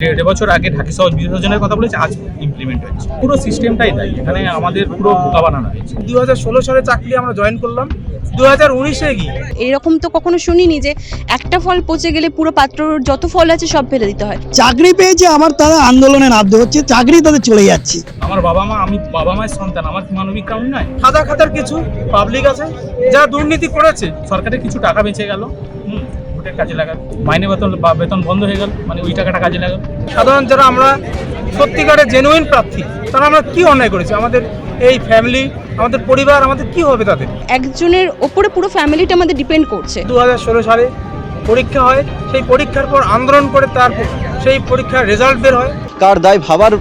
দেড় বছর আগে ঢাকি সহজ বিসর্জনের কথা বলেছে, আজ ইমপ্লিমেন্ট হচ্ছে। পুরো সিস্টেমটাই তাই, এখানে আমাদের পুরো বোকা বানানো হয়েছে। 2016 সালে চাকরি আমরা জয়েন করলাম, 2019-এ গিয়ে এরকম তো কখনো শুনিনি যে একটা ফল পচে গেলে পুরো পাত্রর যত ফল আছে সব ফেলে দিতে হয়। চাকরি পেয়েছে, আবার তারা আন্দোলনে নামতে হচ্ছে, চাকরি তাদের চলে যাচ্ছে। আমার আমি বাবা মায়ের সন্তান, আমার মানবিক কারণ নয়। খাতা খাতার কিছু পাবলিক আছে যারা দুর্নীতি করেছে। সরকারের কিছু টাকা বেঁচে গেল, ভোটের কাজে লাগাল, মাইনে বেতন বন্ধ হয়ে গেল, মানে ওই টাকাটা কাজে লাগাল। সাধারণ যারা আমরা সত্যিকারের জেনুইন প্রার্থী, তারা আমরা কি অন্যায় করেছি? আমাদের এই ফ্যামিলি, আমাদের পরিবার, আমাদের কি হবে তাদের? একজনের ওপরে পুরো ফ্যামিলিটা আমাদের ডিপেন্ড করছে। 2016 সালে পরীক্ষা হয়, সেই পরীক্ষার পর আন্দোলন করে তারপর সেই পরীক্ষার রেজাল্ট বের হয়। কার দায় ভাবার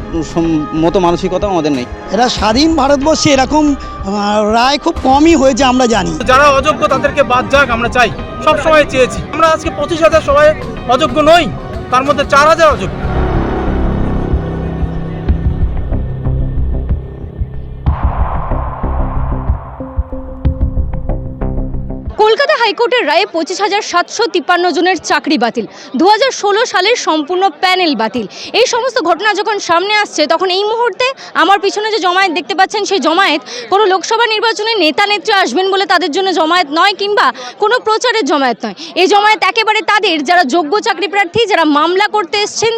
মতো মানসিকতা আমাদের নেই। এরা স্বাধীন ভারতবর্ষে এরকম রায় খুব কমই হয়েছে আমরা জানি। যারা অযোগ্য তাদেরকে বাদ যাক, আমরা চাই, সব সময় চেয়েছি। আমরা আজকে 25,000 সবাই অযোগ্য নই, তার মধ্যে 4,000 অযোগ্য। কলকাতা হাইকোর্টের রায়ে 25,753 জনের চাকরি বাতিল, 2016 সালের সম্পূর্ণ প্যানেল বাতিল। এই সমস্ত ঘটনা যখন সামনে আসছে, তখন এই মুহূর্তে আমার পিছনে যে জমায়েত দেখতে পাচ্ছেন, সেই জমায়েত কোনো লোকসভা নির্বাচনে নেতা নেত্রী আসবেন বলে তাদের জন্য জমায়েত নয়, কিংবা কোনো প্রচারের জমায়েত নয়। এই জমায়েত একেবারে তাদের যারা যোগ্য চাকরি প্রার্থী, যারা মামলা করতে এসছেন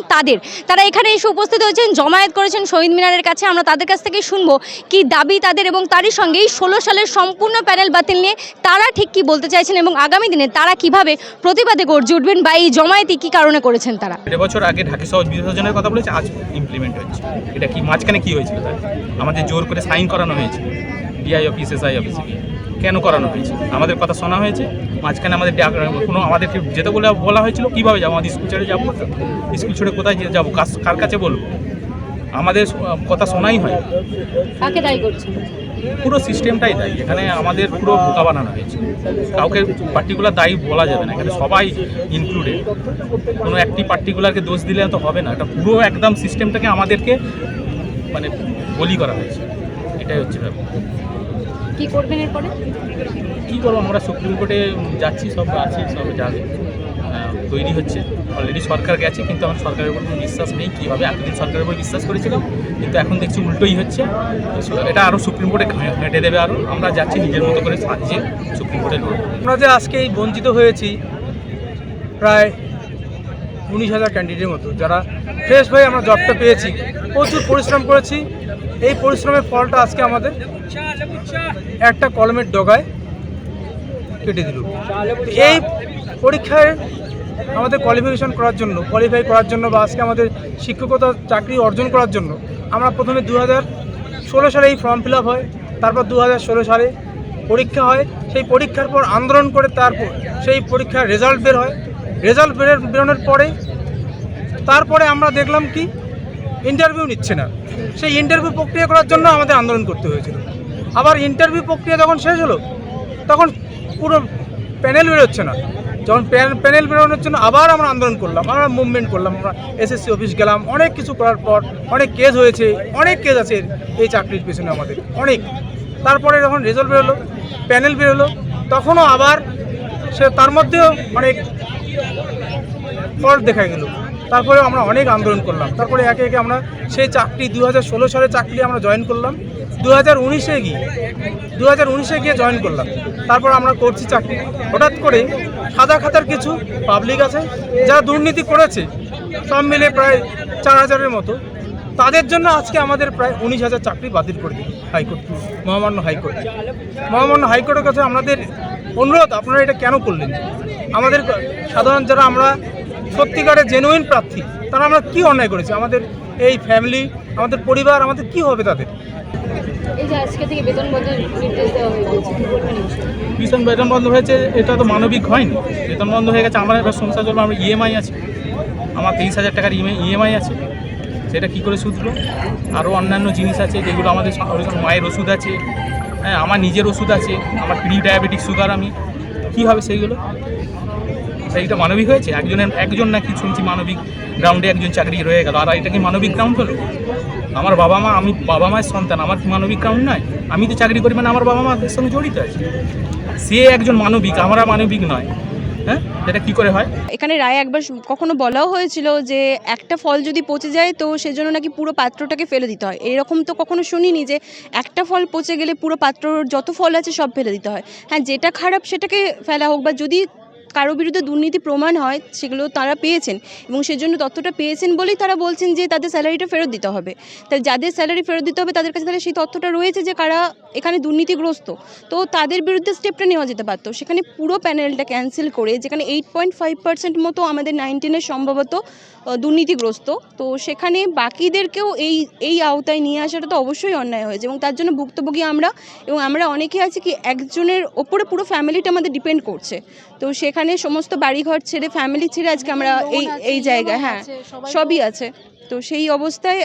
তারা এখানে এসে উপস্থিত হয়েছেন, জমায়েত করেছেন শহীদ মিনারের কাছে। আমরা তাদের কাছ থেকে শুনবো কি দাবি তাদের, এবং তারই সঙ্গে এই 16 সালের সম্পূর্ণ প্যানেল বাতিল নিয়ে তারা ঠিক কি বলতে চাইছেন, এবং আগামী দিনে তারা কিভাবে প্রতিবাদে গর্জে উঠবেন, বা এই জমায়েতই কি কারণে করেছেন তারা। দেড় বছর আগে ঢাকি সহজ বিসর্জনের কথা বলেছে, আজ ইমপ্লিমেন্ট হচ্ছে। এটা কি মাঝখানে কি হয়েছিল? আমাদের জোর করে সাইন করানো হয়েছে ডিআই অফিস, এসআই অফিসে গিয়ে। কেন করানো হয়েছে? আমাদের কথা শোনা হয়েছে, মাঝখানে আমাদের কোনো আমাদেরকে যেতে বলা হয়েছিল। কীভাবে যাবো? আমাদের স্কুল ছেড়ে যাবো? স্কুল ছেড়ে কোথায় যাবো? কার কাছে বলবো? আমাদের কথা শোনাই হয়। কাকে দায়ী করছেন? পুরো সিস্টেমটাই দায়ী, এখানে আমাদের পুরো বোকা বানানো হয়েছে। কাউকে পার্টিকুলার দায়ী বলা যাবে না, এখানে সবাই ইনক্লুডেড। কোনো একটি পার্টিকুলারকে দোষ দিলে তো হবে না, এটা পুরো একদম সিস্টেমটাকে আমাদেরকে মানে বলি করা হয়েছে। এটাই হচ্ছে ব্যাপার। কি করবেন এরপরে? কী করবো, আমরা সুপ্রিম কোর্টে যাচ্ছি, সব আছে, সব যাবে, তৈরি হচ্ছে। অলরেডি সরকার গেছে, কিন্তু আমার সরকারের উপর কোনো বিশ্বাস নেই। কী হবে? এতদিন সরকারের উপর বিশ্বাস করেছিলাম, কিন্তু এখন দেখছি উল্টোই হচ্ছে। এটা আরও সুপ্রিম কোর্টে ঘেঁটে দেবে আরও। আমরা যাচ্ছি নিজের মতো করে সাজিয়ে সুপ্রিম কোর্টে লড়ব। আমরা যে আজকে এই বঞ্চিত হয়েছি প্রায় 19,000 ক্যান্ডিডেটের মতো, যারা ফ্রেশ হয়ে আমরা জবটা পেয়েছি, প্রচুর পরিশ্রম করেছি। এই পরিশ্রমের ফলটা আজকে আমাদের একটা কলমের ডগায় কেটে দিল। এই পরীক্ষায় আমাদের কোয়ালিফাই করার জন্য বা আজকে আমাদের শিক্ষকতা চাকরি অর্জন করার জন্য আমরা প্রথমে 2016 সালে এই ফর্ম ফিল আপ হয়, তারপর 2016 সালে পরীক্ষা হয়, সেই পরীক্ষার পর আন্দোলন করে তারপর সেই পরীক্ষার রেজাল্ট বের হয়। রেজাল্ট বেরোনোর তারপরে আমরা দেখলাম কি ইন্টারভিউ নিচ্ছে না। সেই ইন্টারভিউ প্রক্রিয়া করার জন্য আমাদের আন্দোলন করতে হয়েছিল। আবার ইন্টারভিউ প্রক্রিয়া যখন শেষ হলো, তখন পুরো প্যানেল বেরোচ্ছে না। যখন প্যানেল বেরোনোর জন্য আবার আমরা আন্দোলন করলাম, আমরা মুভমেন্ট করলাম, আমরা এসএসসি অফিস গেলাম, অনেক কিছু করার পর অনেক কেস হয়েছে, অনেক কেস আছে এই চাকরির পেছনে আমাদের অনেক। তারপরে যখন রেজাল্ট বেরোলো, প্যানেল বেরোলো, তখনও আবার তার মধ্যেও অনেক ফল্ট দেখা গেল। তারপরে আমরা অনেক আন্দোলন করলাম। তারপরে একে একে আমরা সেই চাকরি 2016 সালে চাকরি আমরা জয়েন করলাম, 2019-এ গিয়ে জয়েন করলাম। তারপর আমরা করছি চাকরি। হঠাৎ করে সাদা খাতার কিছু পাবলিক আছে যারা দুর্নীতি করেছে, সব মিলে প্রায় 4,000-এর মতো। তাদের জন্য আজকে আমাদের প্রায় 19,000 চাকরি বাতিল করে দিল হাইকোর্ট, মহামান্য হাইকোর্টের কাছে আমাদের অনুরোধ, আপনারা এটা কেন করলেন? আমাদের সাধারণ যারা আমরা সত্যিকারের জেনুইন প্রার্থী, তারা আমরা কি অন্যায় করেছি? আমাদের এই ফ্যামিলি, আমাদের পরিবার, আমাদের কি হবে তাদের? এই যে আজকে থেকে বেতন বন্ধের নির্দেশ দেওয়া হয়েছে, বেতন বন্ধ হয়েছে, এটা তো মানবিক হয়নি। বেতন বন্ধ হয়ে গেছে, আমার এবার সংসার চলবে। আমার ইএমআই আছে, আমার 23,000 টাকার ইএমআই আছে, সেটা কী করে শুধলো? আরও অন্যান্য জিনিস আছে যেগুলো আমাদের মায়ের ওষুধ আছে, হ্যাঁ, আমার নিজের ওষুধ আছে, আমার প্রি ডায়াবেটিক সুগার। আমি কী হবে সেইগুলো? সেইটা মানবিক হয়েছে? একজন নাকি শুনছি মানবিক গ্রাউন্ডে একজন চাকরি রয়ে গেল, আর এটা কি মানবিক গ্রাউন্ড হলো? আমার আমি বাবা মায়ের সন্তান, আমার কি মানবিক গ্রাউন্ড নয়? আমি তো চাকরি করি, মানে আমার বাবা মাদের সঙ্গে জড়িত আছে। সে একজন মানবিক, আমরা মানবিক নয়। হ্যাঁ, এটা কি করে হয়? এখানে রায় একবার কখনো বলাও হয়েছিল যে একটা ফল যদি পচে যায় তো সেজন্য নাকি পুরো পাত্রটাকে ফেলে দিতে হয়। এরকম তো কখনো শুনিনি যে একটা ফল পচে গেলে পুরো পাত্রর যত ফল আছে সব ফেলে দিতে হয়। হ্যাঁ, যেটা খারাপ সেটাকে ফেলা হোক, বা যদি কারো বিরুদ্ধে দুর্নীতি প্রমাণ হয় সেগুলো তারা পেয়েছেন এবং সেজন্য তথ্যটা পেয়েছেন বলেই তারা বলছেন যে তাদের স্যালারিটা ফেরত দিতে হবে। তাই যাদের স্যালারি ফেরত দিতে হবে তাদের কাছে তাহলে সেই তথ্যটা রয়েছে যে কারা এখানে দুর্নীতিগ্রস্ত, তো তাদের বিরুদ্ধে স্টেপটা নেওয়া যেতে পারতো। সেখানে পুরো প্যানেলটা ক্যান্সেল করে, যেখানে 8.5% মতো আমাদের 19-এর সম্ভবত দুর্নীতিগ্রস্ত, তো সেখানে বাকিদেরকেও এই আওতায় নিয়ে আসাটা তো অবশ্যই অন্যায় হয়েছে এবং তার জন্য ভুক্তভোগী আমরা, এবং আমরা অনেকে আছি কি একজনের ওপরে পুরো ফ্যামিলিটা আমাদের ডিপেন্ড করছে। তো সেখানে সমস্ত বাড়িঘর ছেড়ে, ফ্যামিলি ছেড়ে আজকে আমরা এই জায়গায়, হ্যাঁ সবই আছে, তো সেই অবস্থায়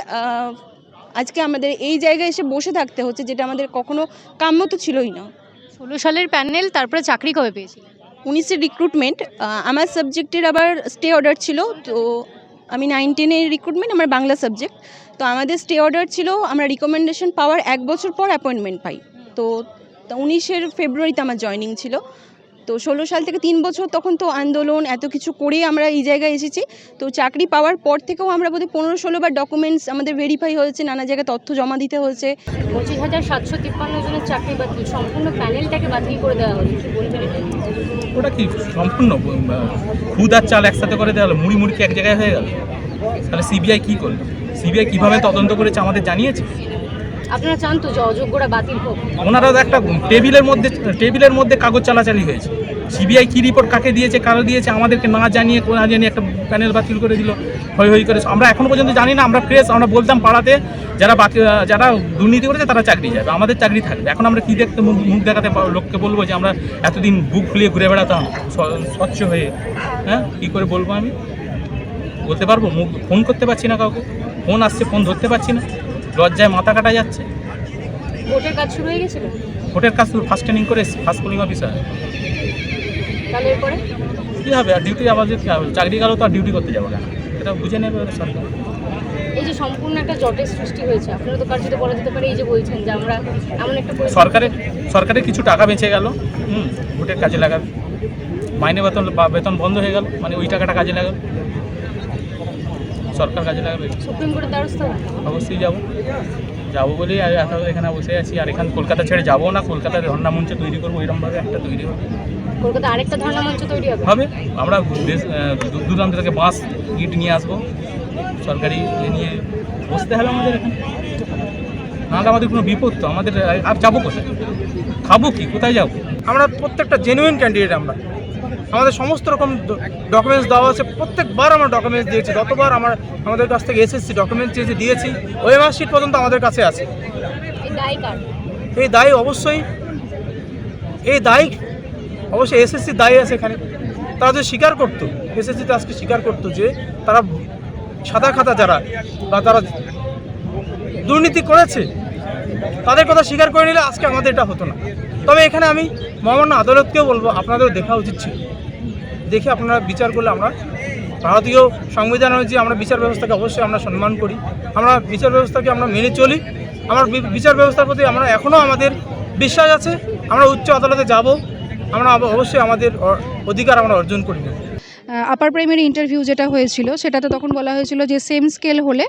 আজকে আমাদের এই জায়গায় এসে বসে থাকতে হচ্ছে, যেটা আমাদের কখনো কাম্য তো ছিলই না। 16 সালের প্যানেল, তারপরে চাকরি কবে পেয়েছিলেন? 19-এর রিক্রুটমেন্ট, আমার সাবজেক্টের আবার স্টে অর্ডার ছিল, তো আমি 19-এর রিক্রুটমেন্ট, আমার বাংলা সাবজেক্ট, তো আমাদের স্টে অর্ডার ছিল, আমরা রিকমেন্ডেশন পাওয়ার 1 বছর পর অ্যাপয়েন্টমেন্ট পাই। তো 19-এর ফেব্রুয়ারিতে আমার জয়েনিং ছিল। তো 16 সাল থেকে 3 বছর তখন তো আন্দোলন এত কিছু করে আমরা এই জায়গায় এসেছি। তো চাকরি পাওয়ার পর থেকেও আমরা বোধহয় 15-16 বার ডকুমেন্টস আমাদের ভেরিফাই হয়েছে, নানা জায়গায় তথ্য জমা দিতে হয়েছে। 25,753 জনের চাকরি বাতিল, সম্পূর্ণ প্যানেলটাকে বাতিল করে দেওয়া হলো, কি বলবেন এটা? ওটা কি সম্পূর্ণ খুদ আর চাল একসাথে করে দেওয়া হলো? মুড়ি মুড়ি কি এক জায়গায় হয়ে গেল? তাহলে সিবিআই কি করলো? সিবিআই কিভাবে তদন্ত করেছে আমাদের জানিয়েছে? আপনারা চান তো যে অযোগ্যরা বাতিল হোক? ওনারা একটা টেবিলের মধ্যে কাগজ চালাচালি হয়েছে। সিবিআই কি রিপোর্ট কাকে দিয়েছে, কারো দিয়েছে, আমাদেরকে না জানিয়ে একটা প্যানেল বাতিল করে দিল, হই করে। আমরা এখনো পর্যন্ত জানি না। আমরা ফ্রেশ, আমরা বলতাম পাড়াতে যারা দুর্নীতি করেছে তারা চাকরি যাবে, আমাদের চাকরি থাকবে। এখন আমরা কি দেখতে মুখ দেখাতে লোককে বলবো যে আমরা এতদিন বুক ফুলিয়ে ঘুরে বেড়াতাম স্বচ্ছ হয়ে? হ্যাঁ, কী করে বলবো? আমি বলতে পারবো? ফোন করতে পারছি না কাউকে, ফোন আসছে ফোন ধরতে পারছি না, লজ্জায় মাথা কাটা যাচ্ছে। ভোটের কাজ শুরু হয়ে গেছিল? ভোটের কাজ শুধু ফার্স্ট ট্রেনিং করে ফার্স্ট পোলিং অফিসার। তাহলে এরপরে কী হবে? আর ডিউটি আবার যদি চাকরি গেল তো আর ডিউটি করতে যাবো কেন? এটা বুঝে নেবে সরকার। এই যে সম্পূর্ণ একটা জটের সৃষ্টি হয়েছে, আপনারা তো কার্যত বলা যেতে পারে এই যে বলছেন যে আমরা এমন একটা সরকারের কিছু টাকা বেঁচে গেল, ভোটের কাজে লাগাবে। মাইনে বেতন বন্ধ হয়ে গেল, মানে ওই টাকাটা কাজে লাগাবে, সরকার কাজে লাগাবে। সুপ্রিম কোর্টের দ্বারস্থ হবে? অবশ্যই যাবো বলেই এখানে বসে আছি। আর এখানে কলকাতা ছেড়ে যাবো না, কলকাতায় ধর্ণা মঞ্চ তৈরি করবো, এরকমভাবে একটা তৈরি হবে। কলকাতা আরেকটা ধর্ণা মঞ্চ তৈরি হবে? আমরা দূরান্ত থেকে বাঁশ ইট নিয়ে আসবো, সরকারি নিয়ে বসতে হবে আমাদের এখানে। নাহলে আমাদের কোনো বিপদ তো, আমাদের আর যাবো কোথায়? খাবো কি, কোথায় যাবো? আমরা প্রত্যেকটা জেনুইন ক্যান্ডিডেট, আমাদের সমস্ত রকম ডকুমেন্টস দেওয়া আছে। প্রত্যেকবার আমরা ডকুমেন্টস দিয়েছি, যতবার আমাদের কাছ থেকে এসএসসি ডকুমেন্টস চেয়েছি দিয়েছি, ওএমআর শিট পর্যন্ত আমাদের কাছে আছে। এই দায় অবশ্যই এসএসসি দায়ী আছে এখানে। তারা যদি স্বীকার করতো, এসএসসিতে আজকে স্বীকার করতো যে তারা সাদা খাতা যারা বা তারা দুর্নীতি করেছে, তাদের কথা স্বীকার করে নিলে আজকে আমাদের এটা হতো না। তবে এখানে আমি মহামান্য আদালতকেও বলবো, আপনাদেরও দেখা উচিত ছিল। দেখে আপনারা বিচার করলে, আমরা ভারতীয় সংবিধান অনুযায়ী আমরা বিচার ব্যবস্থাকে অবশ্যই আমরা সম্মান করি, আমরা বিচার ব্যবস্থাকে আমরা মেনে চলি। আমার বিচার ব্যবস্থার প্রতি আমরা এখনও আমাদের বিশ্বাস আছে। আমরা উচ্চ আদালতে যাব, আমরা অবশ্যই আমাদের অধিকার আমরা অর্জন করি। আপার প্রাইমারি ইন্টারভিউ যেটা হয়েছিল সেটাতে তখন বলা হয়েছিল যে সেম স্কেল হলে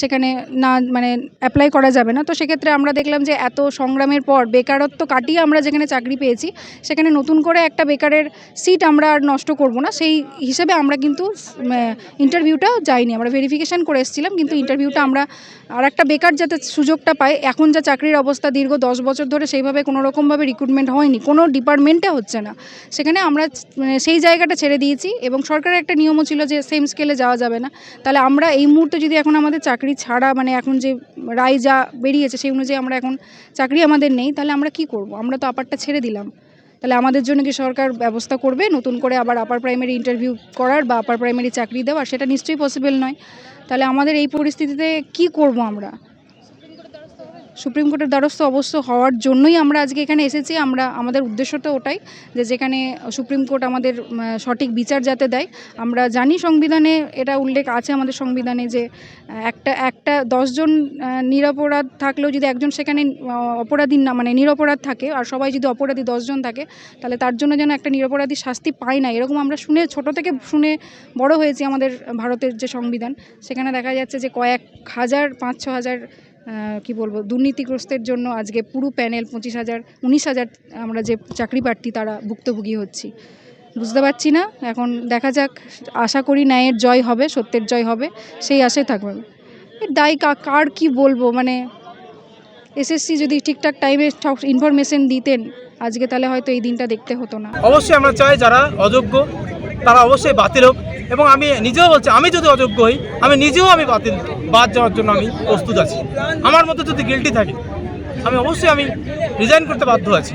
সেখানে না মানে অ্যাপ্লাই করা যাবে না। তো সেক্ষেত্রে আমরা দেখলাম যে এত সংগ্রামের পর বেকারত্ব কাটিয়ে আমরা যেখানে চাকরি পেয়েছি, সেখানে নতুন করে একটা বেকারের সিট আমরা আর নষ্ট করব না, সেই হিসেবে আমরা কিন্তু ইন্টারভিউটা যাইনি। আমরা ভেরিফিকেশান করে এসেছিলাম, কিন্তু ইন্টারভিউটা আমরা আর একটা বেকার যাতে সুযোগটা পায়। এখন যা চাকরির অবস্থা, দীর্ঘ 10 বছর ধরে সেইভাবে কোনো রকমভাবে রিক্রুটমেন্ট হয়নি, কোনো ডিপার্টমেন্টে হচ্ছে না। সেখানে আমরা সেই জায়গাটা ছেড়ে দিয়েছি এবং সরকারের একটা নিয়মও ছিল যে সেম স্কেলে যাওয়া যাবে না। তাহলে আমরা এই মুহূর্তে যদি এখন আমাদের চাকরি ছাড়া, মানে এখন যে রায় যা বেরিয়েছে সেই অনুযায়ী আমরা এখন চাকরি আমাদের নেই, তাহলে আমরা কি করব? আমরা তো আপারটা ছেড়ে দিলাম। তাহলে আমাদের জন্য কি সরকার ব্যবস্থা করবে নতুন করে আবার আপার প্রাইমারি ইন্টারভিউ করার বা আপার প্রাইমারি চাকরি দেওয়ার? সেটা নিশ্চয়ই পসিবল নয়। তাহলে আমাদের এই পরিস্থিতিতে কি করব আমরা? সুপ্রিম কোর্টের দ্বারস্থ অবশ্য হওয়ার জন্যই আমরা আজকে এখানে এসেছি। আমাদের উদ্দেশ্য তো ওটাই যে যেখানে সুপ্রিম কোর্ট আমাদের সঠিক বিচার যাতে দেয়। আমরা জানি সংবিধানে এটা উল্লেখ আছে আমাদের সংবিধানে যে একটা 10 জন নিরপরাধ থাকলেও যদি একজন সেখানে অপরাধী না মানে নিরপরাধ থাকে আর সবাই যদি অপরাধী 10 জন থাকে তাহলে তার জন্য যেন একটা নিরপরাধী শাস্তি পায় না, এরকম আমরা ছোট থেকে শুনে বড় হয়েছি। আমাদের ভারতের যে সংবিধান সেখানে দেখা যাচ্ছে যে কয়েক হাজার 5-6 হাজার কি বলবো দুর্নীতিগ্রস্তের জন্য আজকে পুরো প্যানেল 19,000 আমরা যে চাকরি প্রার্থী তারা ভুক্তভোগী হচ্ছি। বুঝতে পারছি না, এখন দেখা যাক, আশা করি ন্যায়ের জয় হবে, সত্যের জয় হবে, সেই আশায় থাকবে। এর দায়ী কার কি বলবো, মানে এসএসসি যদি ঠিকঠাক টাইমে ইনফরমেশন দিতেন আজকে তাহলে হয়তো এই দিনটা দেখতে হতো না। অবশ্যই আমরা চাই যারা অযোগ্য তারা অবশ্যই বাতিল হোক, এবং আমি নিজেও বলছি আমি যদি অযোগ্য হই আমি নিজেও বাদ যাওয়ার জন্য আমি প্রস্তুত আছি। আমার মতো যদি গিল্টি থাকে আমি রিজাইন করতে বাধ্য আছি,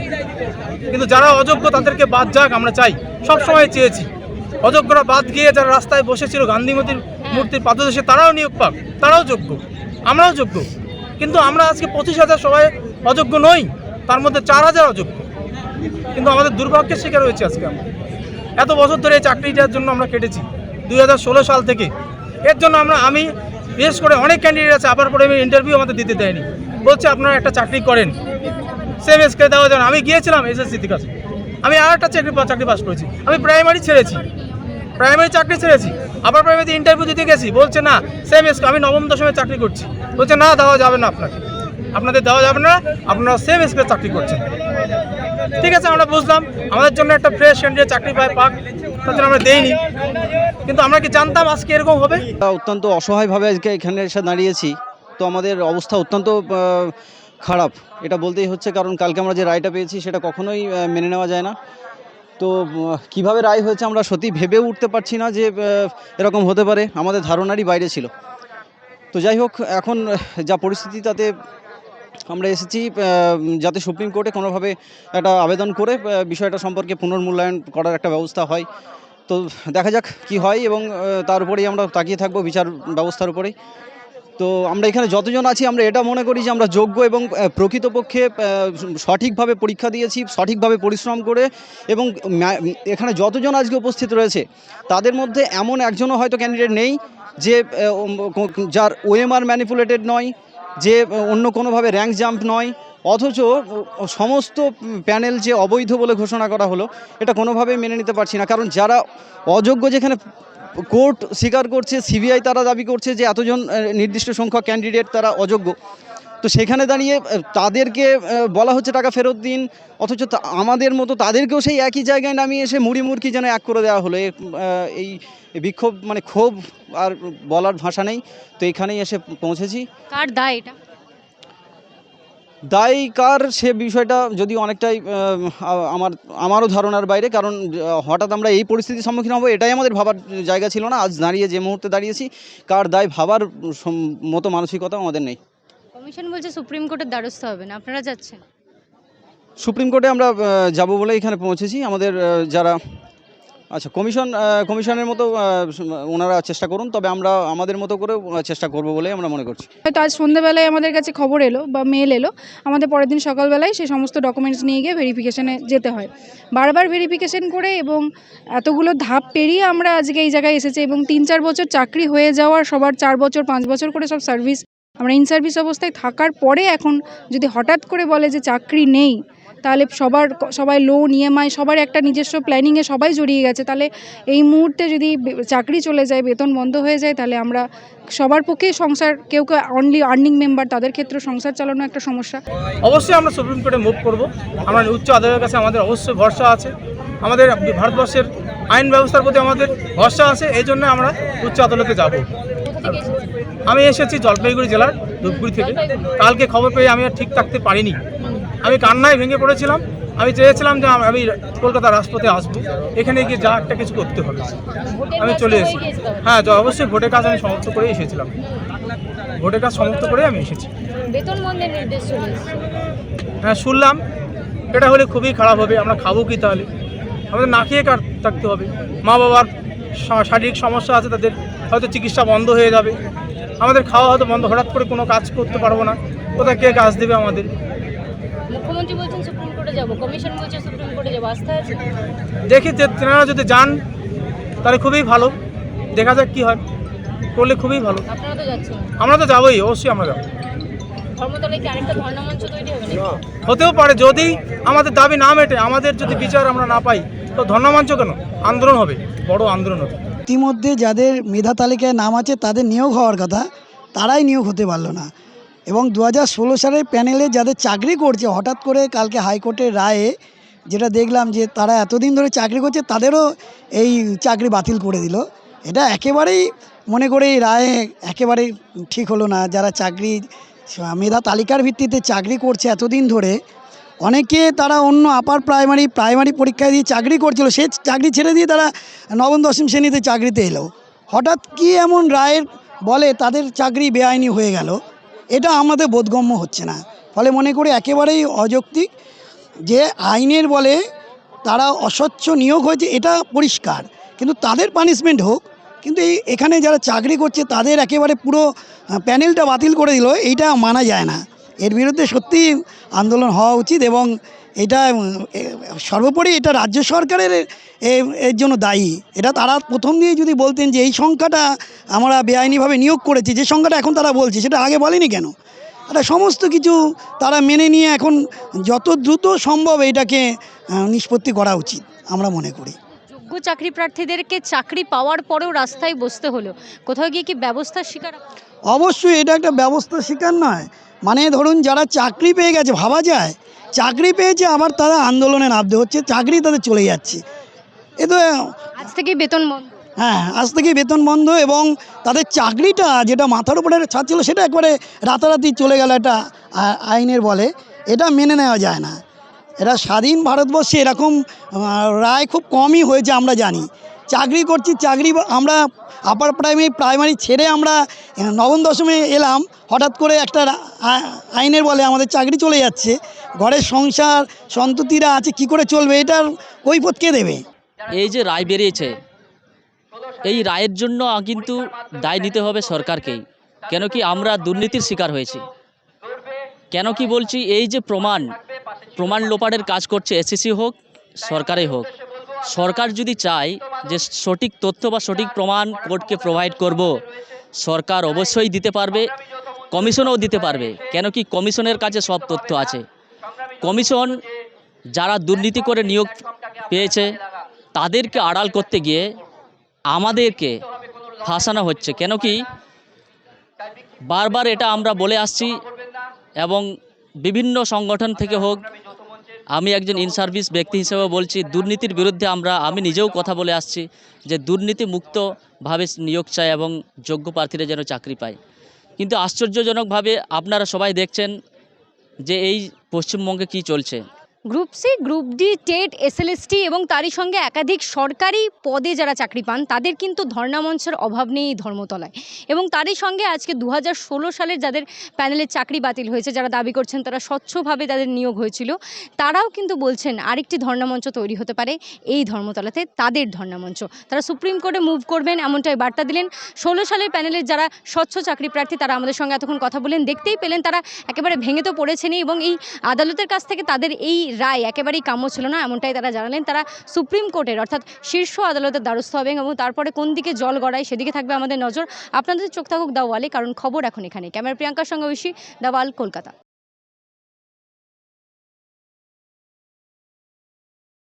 কিন্তু যারা অযোগ্য তাদেরকে বাদ যাক আমরা চাই, সবসময় চেয়েছি। অযোগ্যরা বাদ গিয়ে যারা রাস্তায় বসেছিল গান্ধী মূর্তির পাদদেশে তারাও নিয়োগ পাক, তারাও যোগ্য, আমরাও যোগ্য। কিন্তু আমরা আজকে 25,000 সবাই অযোগ্য নই, তার মধ্যে 4,000 অযোগ্য। কিন্তু আমাদের দুর্ভাগ্যের শিকার হয়েছে আজকে আমরা। এত বছর ধরে এই চাকরিটার জন্য আমরা কেটেছি 2016 সাল থেকে। এর জন্য আমি বিশেষ করে অনেক ক্যান্ডিডেট আছে আবার পরে ইন্টারভিউ আমাদের দিতে দেয়নি, বলছে আপনারা একটা চাকরি করেন, সেম স্কেল দেওয়া যাবে। আমি গিয়েছিলাম এসএসসির কাছে, আমি আর একটা চাকরি পাস করেছি, আমি প্রাইমারি চাকরি ছেড়েছি, আবার প্রাইমারিতে ইন্টারভিউ দিতে গেছি, বলছে না সেম স্কেল। আমি 9ম 10মে চাকরি করছি, বলছে না দেওয়া যাবে না, আপনাদের দেওয়া যাবে না, আপনারা সেম স্কেল চাকরি করছেন। ঠিক আছে, আমরা বুঝলাম আমাদের জন্য একটা ফ্রেশ ক্যান্ডিডেট চাকরি পাক, তার জন্য আমরা দেইনি। কিন্তু আমরা কি জানতাম আজকে এরকম হবে? অত্যন্ত অসহায়ভাবে আজকে এখানে এসে দাঁড়িয়েছি, তো আমাদের অবস্থা অত্যন্ত খারাপ, এটা বলতেই হচ্ছে। কারণ কালকে আমরা যে রায়টা পেয়েছি সেটা কখনোই মেনে নেওয়া যায় না। তো কিভাবে রায় হয়েছে আমরা সত্যি ভেবেও উঠতে পারছি না যে এরকম হতে পারে, আমাদের ধারণারই বাইরে ছিল। তো যাই হোক, এখন যা পরিস্থিতি তাতে আমরা এসেছি যাতে সুপ্রিম কোর্টে কোনোভাবে একটা আবেদন করে বিষয়টা সম্পর্কে পুনর্মূল্যায়ন করার একটা ব্যবস্থা হয়। তো দেখা যাক কি হয়, এবং তার উপরেই আমরা তাকিয়ে থাকবো, বিচার ব্যবস্থার উপরেই। তো আমরা এখানে যতজন আছি আমরা এটা মনে করি যে আমরা যোগ্য এবং প্রকৃতপক্ষে সঠিকভাবে পরীক্ষা দিয়েছি, সঠিকভাবে পরিশ্রম করে, এবং এখানে যতজন আজকে উপস্থিত রয়েছে তাদের মধ্যে এমন একজনও হয়তো ক্যান্ডিডেট নেই যে যার ওএমআর ম্যানিপুলেটেড নয়, যে অন্য কোনোভাবে র্যাঙ্ক জাম্প নয়, অথচ সমস্ত প্যানেল যে অবৈধ বলে ঘোষণা করা হলো এটা কোনোভাবেই মেনে নিতে পারছি না। কারণ যারা অযোগ্য, যেখানে কোর্ট স্বীকার করছে, সিবিআই তারা দাবি করছে যে এতজন নির্দিষ্ট সংখ্যক ক্যান্ডিডেট তারা অযোগ্য, তো সেখানে দাঁড়িয়ে তাদেরকে বলা হচ্ছে টাকা ফেরত দিন, অথচ আমাদের মতো তাদেরকেও সেই একই জায়গায় নামিয়ে এসে মুড়ি যেন এক করে দেওয়া হলো। এই বিক্ষোভ মানে ক্ষোভ আর বলার ভাষা নেই। তো এখানেই এসে পৌঁছেছি। কার দায় এটা? দায়ী কার সে বিষয়টা যদি অনেকটাই আমারও ধারণার বাইরে, কারণ হঠাৎ আমরা এই পরিস্থিতির সম্মুখীন হব এটাই আমাদের ভাবার জায়গা ছিল না। আজ দাঁড়িয়ে যে মুহূর্তে দাঁড়িয়েছি, কার দায় ভাবার মতো মানসিকতা আমাদের নেই। কমিশন বলছে সুপ্রিম কোর্টের দ্বারস্থ হবে না, আপনারা যাচ্ছেন? সুপ্রিম কোর্টে আমরা যাব বলে এখানে পৌঁছেছি। আমাদের যারা কমিশনের মতো ওনারা চেষ্টা করুন, তবে আমরা আমাদের মতো করে চেষ্টা করব বলে আমরা মনে করছি। হয়তো আজ সন্ধ্যেবেলায় আমাদের কাছে খবর এলো বা মেল এলো, আমাদের পরের দিন সকালবেলায় সেই সমস্ত ডকুমেন্টস নিয়ে গিয়ে ভেরিফিকেশানে যেতে হয়। বারবার ভেরিফিকেশান করে এবং এতগুলো ধাপ পেরিয়ে আমরা আজকে এই জায়গায় এসেছি, এবং 3-4 বছর চাকরি হয়ে যাওয়ার সবার 4 বছর 5 বছর করে সব সার্ভিস, আমরা ইন সার্ভিস অবস্থায় থাকার পরে এখন যদি হঠাৎ করে বলে যে চাকরি নেই, তাহলে সবাই লোন ইএমআই সবার একটা নিজস্ব প্ল্যানিংয়ে সবাই জড়িয়ে গেছে। তাহলে এই মুহূর্তে যদি চাকরি চলে যায়, বেতন বন্ধ হয়ে যায়, তাহলে আমরা সবার পক্ষে সংসার, কেউ অনলি আর্নিং মেম্বার, তাদের ক্ষেত্রে সংসার চালানো একটা সমস্যা। অবশ্যই আমরা সুপ্রিম কোর্টে মুভ করব। আমরা উচ্চ আদালতের কাছে আমাদের অবশ্যই ভরসা আছে, আমাদের ভারতবর্ষের আইন ব্যবস্থার প্রতি আমাদের ভরসা আছে, এই জন্য আমরা উচ্চ আদালতে যাব। আমি এসেছি জলপাইগুড়ি জেলার ধূপগুড়ি থেকে। কালকে খবর পেয়ে আমি আর ঠিক থাকতে পারিনি, আমি কান্নায় ভেঙে পড়েছিলাম। আমি চেয়েছিলাম যে আমি কলকাতা রাজপথে আসবো, এখানে গিয়ে যা একটা কিছু করতে হবে। আমি চলে এসেছি। হ্যাঁ, অবশ্যই ভোটের কাজ আমি সমাপ্ত করে এসেছিলাম, ভোটের কাজ সমাপ্ত করে আমি এসেছি। বেতন বন্ধের নির্দেশ চলে এসেছে। হ্যাঁ, শুনলাম এটা হলে খুবই খারাপ হবে। আমরা খাবো কি তাহলে? আমাদের না খেয়ে থাকতে হবে। মা বাবার শারীরিক সমস্যা আছে, তাদের হয়তো চিকিৎসা বন্ধ হয়ে যাবে, আমাদের খাওয়া হয়তো বন্ধ, হঠাৎ করে কোনো কাজ করতে পারবো না। কোথায় কে কাজ দেবে আমাদের। মুখ্যমন্ত্রী বলছেন সুপ্রিম কোর্টে যাব, কমিশন বলছে সুপ্রিম কোর্টে যাব, আস্থা আছে? দেখি যে তেনারা যদি যান তাহলে খুবই ভালো, দেখা যাক কী হয়, করলে খুবই ভালো। আপনারা তো যাচ্ছেন, আমরা তো যাবোই, অবশ্যই আমরা যাবো। ধর্মতলায় কি আরেকটা ধর্ণা মঞ্চ তৈরি হবে নাকি? হতেও পারে, যদি আমাদের দাবি না মেটে, আমাদের যদি বিচার আমরা না পাই, তো ধর্ণামঞ্চ কেন, আন্দোলন হবে, বড় আন্দোলন হবে। ইতিমধ্যে যাদের মেধা তালিকায় নাম আছে তাদের নিয়োগ হওয়ার কথা, তারাই নিয়োগ হতে পারলো না। এবং 2016 সালের প্যানেলে যাদের চাকরি করছে, হঠাৎ করে কালকে হাইকোর্টের রায়ে যেটা দেখলাম যে তারা এতদিন ধরে চাকরি করছে তাদেরও এই চাকরি বাতিল করে দিল। এটা একেবারেই মনে করে এই রায়ে একেবারেই ঠিক হলো না। যারা চাকরি মেধা তালিকার ভিত্তিতে চাকরি করছে এতদিন ধরে, অনেকে তারা অন্য আপার প্রাইমারি পরীক্ষা দিয়ে চাকরি করছিল, সে চাকরি ছেড়ে দিয়ে তারা নবম দশম শ্রেণীতে চাকরিতে এলো। হঠাৎ কি এমন রায়ের বলে তাদের চাকরি বেআইনি হয়ে গেল, এটা আমাদের বোধগম্য হচ্ছে না। ফলে মনে করি একেবারেই অযৌক্তিক যে আইনের বলে তারা অস্বচ্ছ নিয়োগ হয়েছে, এটা পরিষ্কার, কিন্তু তাদের পানিশমেন্ট হোক। কিন্তু এখানে যারা চাকরি করছে তাদের একেবারে পুরো প্যানেলটা বাতিল করে দিল, এইটা মানা যায় না। এর বিরুদ্ধে সত্যি আন্দোলন হওয়া উচিত এবং এটা সর্বোপরি এটা রাজ্য সরকারের এর জন্য দায়ী। এটা তারা প্রথম দিয়ে যদি বলতেন যে এই সংখ্যাটা আমরা বেআইনিভাবে নিয়োগ করেছি, যে সংখ্যাটা এখন তারা বলছে সেটা আগে বলেনি কেন? এটা সমস্ত কিছু তারা মেনে নিয়ে এখন যত দ্রুত সম্ভব এটাকে নিষ্পত্তি করা উচিত আমরা মনে করি। যোগ্য চাকরি প্রার্থীদেরকে চাকরি পাওয়ার পরেও রাস্তায় বসতে হলো, কোথাও গিয়ে কি ব্যবস্থার শিকার? অবশ্যই এটা একটা ব্যবস্থার শিকার নয়। মানে ধরুন যারা চাকরি পেয়ে গেছে, ভাবা যায় চাকরি পেয়েছে আবার তারা আন্দোলনে নামতে হচ্ছে, চাকরি তাদের চলে যাচ্ছে। এ তো আজ থেকেই বেতন বন্ধ। হ্যাঁ, আজ থেকে বেতন বন্ধ এবং তাদের চাকরিটা যেটা মাথার উপরে ছাদ ছিল সেটা একবারে রাতারাতি চলে গেল, এটা আইনের বলে। এটা মেনে নেওয়া যায় না। এটা স্বাধীন ভারতবর্ষে এরকম রায় খুব কমই হয়েছে আমরা জানি। চাকরি করছি, চাকরি আমরা আপার প্রাইমারি ছেড়ে আমরা নবম দশমে এলাম, হঠাৎ করে একটা আইনের বলে আমাদের চাকরি চলে যাচ্ছে। ঘরের সংসার সন্ততিরা আছে, কি করে চলবে, এটার কৈফিয়ত কে দেবে? এই যে রায় বেরিয়েছে, এই রায়ের জন্য কিন্তু দায় নিতে হবে সরকারকেই। কেন কি আমরা দুর্নীতির শিকার হয়েছি। কেন কি বলছি, এই যে প্রমাণ লোপাটের কাজ করছে এসএসসি হোক সরকারই হোক, সরকার যদি চায় যে সঠিক তথ্য বা সঠিক প্রমাণ কোর্টকে প্রোভাইড করব, সরকার অবশ্যই দিতে পারবে, কমিশনও দিতে পারবে। কেন কি কমিশনের কাছে সব তথ্য আছে। কমিশন যারা দুর্নীতি করে নিয়োগ পেয়েছে তাদেরকে আড়াল করতে গিয়ে আমাদেরকে ফাঁসানো হচ্ছে। কেন কি বারবার এটা আমরা বলে আসছি এবং বিভিন্ন সংগঠন থেকে হোক, আমি একজন ইন সার্ভিস ব্যক্তি হিসেবে বলছি, দুর্নীতির বিরুদ্ধে আমি নিজেও কথা বলে আসছি যে দুর্নীতি মুক্তভাবে নিয়োগ চাই এবং যোগ্য প্রার্থীরা যেন চাকরি পায়। কিন্তু আশ্চর্যজনকভাবে আপনারা সবাই দেখছেন যে এই পশ্চিমবঙ্গে কি চলছে। Group C, group D, TET, SLST এবং তারই সঙ্গে একাধিক সরকারি পদে যারা চাকরি পান তাদের কিন্তু ধর্ণা মঞ্চের অভাব নেই এই ধর্মতলায়। এবং তারই সঙ্গে আজকে 2016 সালের যাদের প্যানেলের চাকরি বাতিল হয়েছে, যারা দাবি করছেন তারা স্বচ্ছভাবে তাদের নিয়োগ হয়েছিল, তারাও কিন্তু বলছেন আরেকটি ধর্ণা মঞ্চ তৈরি হতে পারে এই ধর্মতলাতে, তাদের ধর্ণা মঞ্চ। তারা সুপ্রিম কোর্টে মুভ করবেন এমনটাই বার্তা দিলেন। 16 সালের প্যানেলের যারা স্বচ্ছ চাকরি প্রার্থী তারা আমাদের সঙ্গে এতক্ষণ কথা বলেন, দেখতেই পেলেন তারা একেবারে ভেঙে তো পড়েছেনই এবং এই আদালতের কাছ থেকে তাদের এই রায় একেবারেই কাম্য ছিল না, এমনটাই তারা জানালেন। তারা সুপ্রিম কোর্টের অর্থাৎ শীর্ষ আদালতের দ্বারস্থ হবেন এবং তারপরে কোন দিকে জল গড়ায় সেদিকে থাকবে আমাদের নজর। আপনাদের চোখ থাকুক দ্য ওয়ালে, কারণ খবর এখন এখানে। ক্যামেরা প্রিয়াঙ্কার সঙ্গে ঐশী, দ্য ওয়াল, কলকাতা।